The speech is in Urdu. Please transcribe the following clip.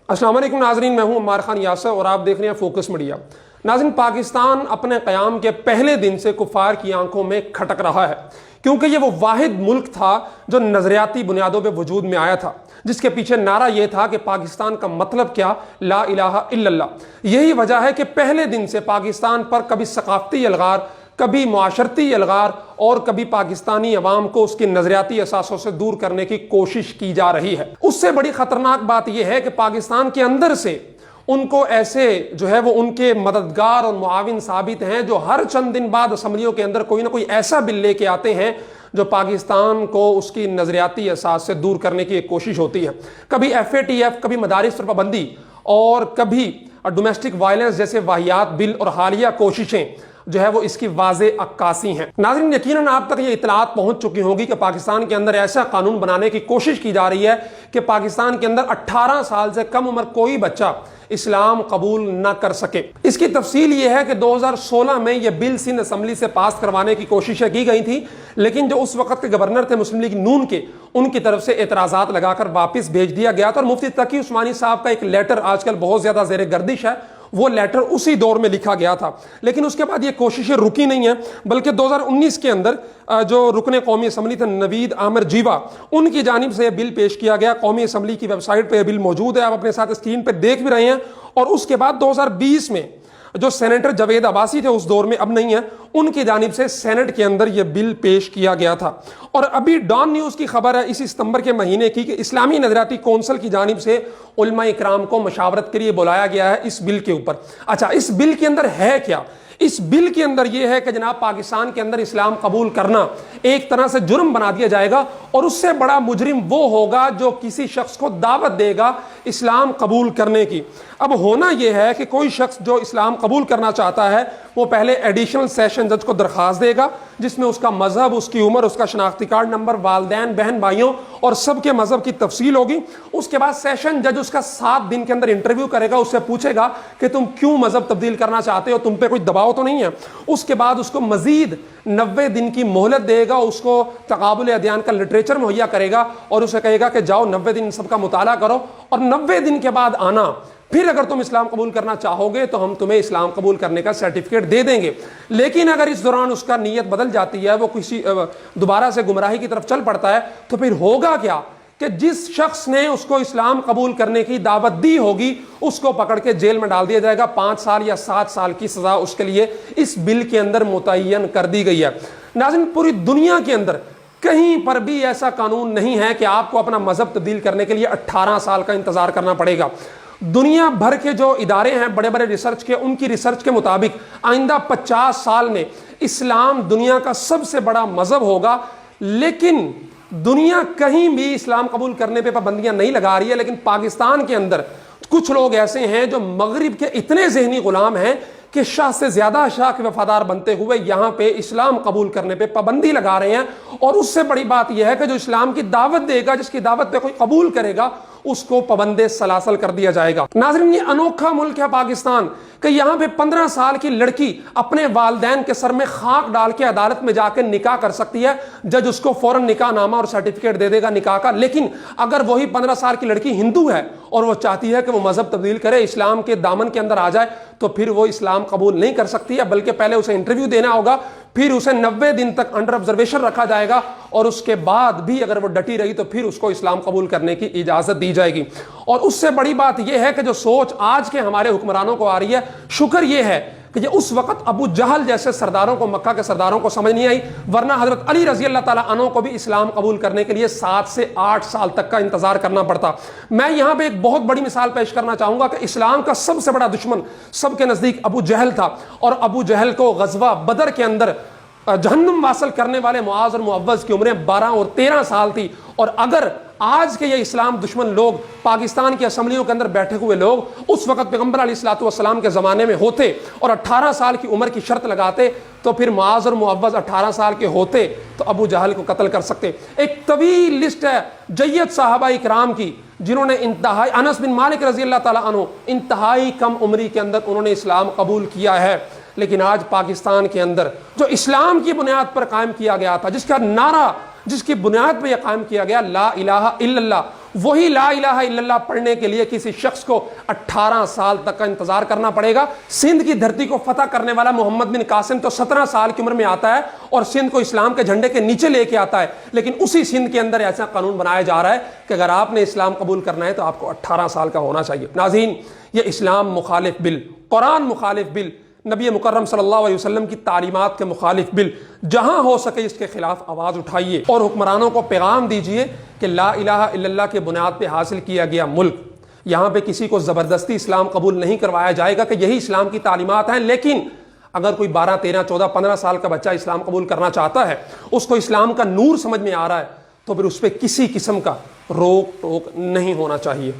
السلام علیکم ناظرین، میں ہوں عمار خان یاسر اور آپ دیکھ رہے ہیں فوکس میڈیا۔ ناظرین، پاکستان اپنے قیام کے پہلے دن سے کفار کی آنکھوں میں کھٹک رہا ہے، کیونکہ یہ وہ واحد ملک تھا جو نظریاتی بنیادوں پہ وجود میں آیا تھا، جس کے پیچھے نعرہ یہ تھا کہ پاکستان کا مطلب کیا، لا الہ الا اللہ۔ یہی وجہ ہے کہ پہلے دن سے پاکستان پر کبھی ثقافتی الغار، کبھی معاشرتی الغار اور کبھی پاکستانی عوام کو اس کے نظریاتی اثاثوں سے دور کرنے کی کوشش کی جا رہی ہے۔ اس سے بڑی خطرناک بات یہ ہے کہ پاکستان کے اندر سے ان کو ایسے وہ ان کے مددگار اور معاون ثابت ہیں جو ہر چند دن بعد اسمبلیوں کے اندر کوئی نہ کوئی ایسا بل لے کے آتے ہیں جو پاکستان کو اس کی نظریاتی اساس سے دور کرنے کی ایک کوشش ہوتی ہے۔ کبھی FATF، کبھی مدارس پر پابندی اور کبھی ڈومیسٹک وائلنس جیسے واہیات بل اور حالیہ کوششیں وہ اس کی واضح عکاسی ہیں۔ ناظرین، یقیناً آپ تک یہ اطلاعات پہنچ چکی ہوگی کہ پاکستان کے اندر ایسا قانون بنانے کی کوشش کی جا رہی ہے کہ پاکستان کے اندر 18 سال سے کم عمر کوئی بچہ اسلام قبول نہ کر سکے۔ اس کی تفصیل یہ ہے کہ 2016 میں یہ بل سندھ اسمبلی سے پاس کروانے کی کوششیں کی گئی تھی، لیکن جو اس وقت کے گورنر تھے مسلم لیگ نون کے، ان کی طرف سے اعتراضات لگا کر واپس بھیج دیا گیا تھا، اور مفتی تقی عثمانی صاحب کا ایک لیٹر آج کل بہت زیادہ زیر گردش ہے، وہ لیٹر اسی دور میں لکھا گیا تھا۔ لیکن اس کے بعد یہ کوششیں رکی نہیں ہیں، بلکہ 2019 کے اندر جو رکن قومی اسمبلی تھے نوید عامر جیوا، ان کی جانب سے یہ بل پیش کیا گیا۔ قومی اسمبلی کی ویب سائٹ پہ یہ بل موجود ہے، آپ اپنے ساتھ اسکرین پہ دیکھ بھی رہے ہیں۔ اور اس کے بعد 2020 میں جو سینیٹر جاوید عباسی تھے، اس دور میں اب نہیں ہے، ان کی جانب سے سینٹ کے اندر یہ بل پیش کیا گیا تھا۔ اور ابھی ڈان نیوز کی خبر ہے اسی ستمبر کے مہینے کی کہ اسلامی نظریاتی کونسل کی جانب سے علماء اکرام کو مشاورت کے لیے بلایا گیا ہے اس بل کے اوپر۔ اچھا، اس بل کے اندر ہے کیا؟ اس بل کے اندر یہ ہے کہ جناب پاکستان کے اندر اسلام قبول کرنا ایک طرح سے جرم بنا دیا جائے گا، اور اس سے بڑا مجرم وہ ہوگا جو کسی شخص کو دعوت دے گا اسلام قبول کرنے کی۔ اب ہونا یہ ہے کہ کوئی شخص جو اسلام قبول کرنا چاہتا ہے وہ پہلے ایڈیشنل سیشن جج کو درخواست دے گا، جس میں اس کا مذہب، اس کی عمر، اس کا شناختی کارڈ نمبر، والدین، بہن بھائیوں اور سب کے مذہب کی تفصیل ہوگی۔ اس کے بعد سیشن جج اس کا 7 دن کے اندر انٹرویو کرے گا، اس سے پوچھے گا کہ تم کیوں مذہب تبدیل کرنا چاہتے ہو، تم پہ کوئی دباؤ تو نہیں ہے۔ اس کے بعد اس کو مزید 90 دن کی مہلت دے گا، اس کو تقابل ادیان کا لٹریچر مہیا کرے گا اور اسے کہے گا کہ جاؤ 90 دن سب کا مطالعہ کرو، اور 90 دن کے بعد آنا، پھر اگر تم اسلام قبول کرنا چاہو گے تو ہم تمہیں اسلام قبول کرنے کا سرٹیفکیٹ دے دیں گے۔ لیکن اگر اس دوران اس کا نیت بدل جاتی ہے، وہ کسی دوبارہ سے گمراہی کی طرف چل پڑتا ہے، تو پھر ہوگا کیا کہ جس شخص نے اس کو اسلام قبول کرنے کی دعوت دی ہوگی اس کو پکڑ کے جیل میں ڈال دیا جائے گا۔ 5 سال یا 7 سال کی سزا اس کے لیے اس بل کے اندر متعین کر دی گئی ہے۔ ناظرین، پوری دنیا کے اندر کہیں پر بھی ایسا قانون نہیں ہے کہ آپ کو اپنا مذہب تبدیل کرنے کے لیے 18 سال کا انتظار کرنا پڑے گا۔ دنیا بھر کے جو ادارے ہیں بڑے بڑے ریسرچ کے، ان کی ریسرچ کے مطابق آئندہ 50 سال میں اسلام دنیا کا سب سے بڑا مذہب ہوگا، لیکن دنیا کہیں بھی اسلام قبول کرنے پہ پابندیاں نہیں لگا رہی ہے۔ لیکن پاکستان کے اندر کچھ لوگ ایسے ہیں جو مغرب کے اتنے ذہنی غلام ہیں کہ شاہ سے زیادہ شاہ کے وفادار بنتے ہوئے یہاں پہ اسلام قبول کرنے پہ پابندی لگا رہے ہیں۔ اور اس سے بڑی بات یہ ہے کہ جو اسلام کی دعوت دے گا، جس کی دعوت پہ کوئی قبول کرے گا، اس کو پابند سلاسل کر دیا جائے گا۔ ناظرین، یہ انوکھا ملک ہے پاکستان کہ یہاں پہ 15 سال کی لڑکی اپنے والدین کے سر میں خاک ڈال کے عدالت میں جا کے نکاح کر سکتی ہے، جج اس کو فوراً نکاح نامہ اور سرٹیفکیٹ دے دے گا نکاح کا۔ لیکن اگر وہی 15 سال کی لڑکی ہندو ہے اور وہ چاہتی ہے کہ وہ مذہب تبدیل کرے، اسلام کے دامن کے اندر آ جائے، تو پھر وہ اسلام قبول نہیں کر سکتی ہے، بلکہ پہلے اسے انٹرویو دینا ہوگا، پھر اسے 90 دن تک انڈر آبزرویشن رکھا جائے گا، اور اس کے بعد بھی اگر وہ ڈٹی رہی تو پھر اس کو اسلام قبول کرنے کی اجازت دی جائے گی۔ اور اس سے بڑی بات یہ ہے کہ جو سوچ آج کے ہمارے حکمرانوں کو آ رہی ہے، شکر یہ ہے کہ یہ اس وقت ابو جہل جیسے سرداروں کو، مکہ کے سرداروں کو سمجھ نہیں آئی، ورنہ حضرت علی رضی اللہ تعالیٰ عنہ کو بھی اسلام قبول کرنے کے لیے 7 سے 8 سال تک کا انتظار کرنا پڑتا۔ میں یہاں پہ ایک بہت بڑی مثال پیش کرنا چاہوں گا کہ اسلام کا سب سے بڑا دشمن سب کے نزدیک ابو جہل تھا، اور ابو جہل کو غزوہ بدر کے اندر جہنم واصل کرنے والے معاذ اور معوذ کی عمریں 12 اور 13 سال تھی۔ اور اگر آج کے یہ اسلام دشمن لوگ پاکستان کی اسمبلیوں کے اندر بیٹھے ہوئے لوگ اس وقت پیغمبر علیہ الصلوۃ والسلام کے زمانے میں ہوتے اور 18 سال کی عمر کی شرط لگاتے، تو پھر معاذ اور معوذ 18 سال کے ہوتے تو ابو جہل کو قتل کر سکتے۔ ایک طویل لسٹ ہے جید صحابہ اکرام کی جنہوں نے انتہائی، انس بن مالک رضی اللہ تعالیٰ عنہ انتہائی کم عمری کے اندر انہوں نے اسلام قبول کیا ہے۔ لیکن آج پاکستان کے اندر جو اسلام کی بنیاد پر قائم کیا گیا تھا، جس کا نعرہ، جس کی بنیاد پہ یہ قائم کیا گیا لا الہ الا اللہ، وہی لا الہ الا اللہ پڑھنے کے لیے کسی شخص کو 18 سال تک کا انتظار کرنا پڑے گا۔ سندھ کی دھرتی کو فتح کرنے والا محمد بن قاسم تو 17 سال کی عمر میں آتا ہے اور سندھ کو اسلام کے جھنڈے کے نیچے لے کے آتا ہے، لیکن اسی سندھ کے اندر ایسا قانون بنایا جا رہا ہے کہ اگر آپ نے اسلام قبول کرنا ہے تو آپ کو 18 سال کا ہونا چاہیے۔ ناظرین، یہ اسلام مخالف بل، قرآن مخالف بل، نبی مکرم صلی اللہ علیہ وسلم کی تعلیمات کے مخالف بل، جہاں ہو سکے اس کے خلاف آواز اٹھائیے اور حکمرانوں کو پیغام دیجئے کہ لا الہ الا اللہ کے بنیاد پہ حاصل کیا گیا ملک، یہاں پہ کسی کو زبردستی اسلام قبول نہیں کروایا جائے گا کہ یہی اسلام کی تعلیمات ہیں۔ لیکن اگر کوئی 12 13 14 15 سال کا بچہ اسلام قبول کرنا چاہتا ہے، اس کو اسلام کا نور سمجھ میں آ رہا ہے، تو پھر اس پہ کسی قسم کا روک ٹوک نہیں ہونا چاہیے۔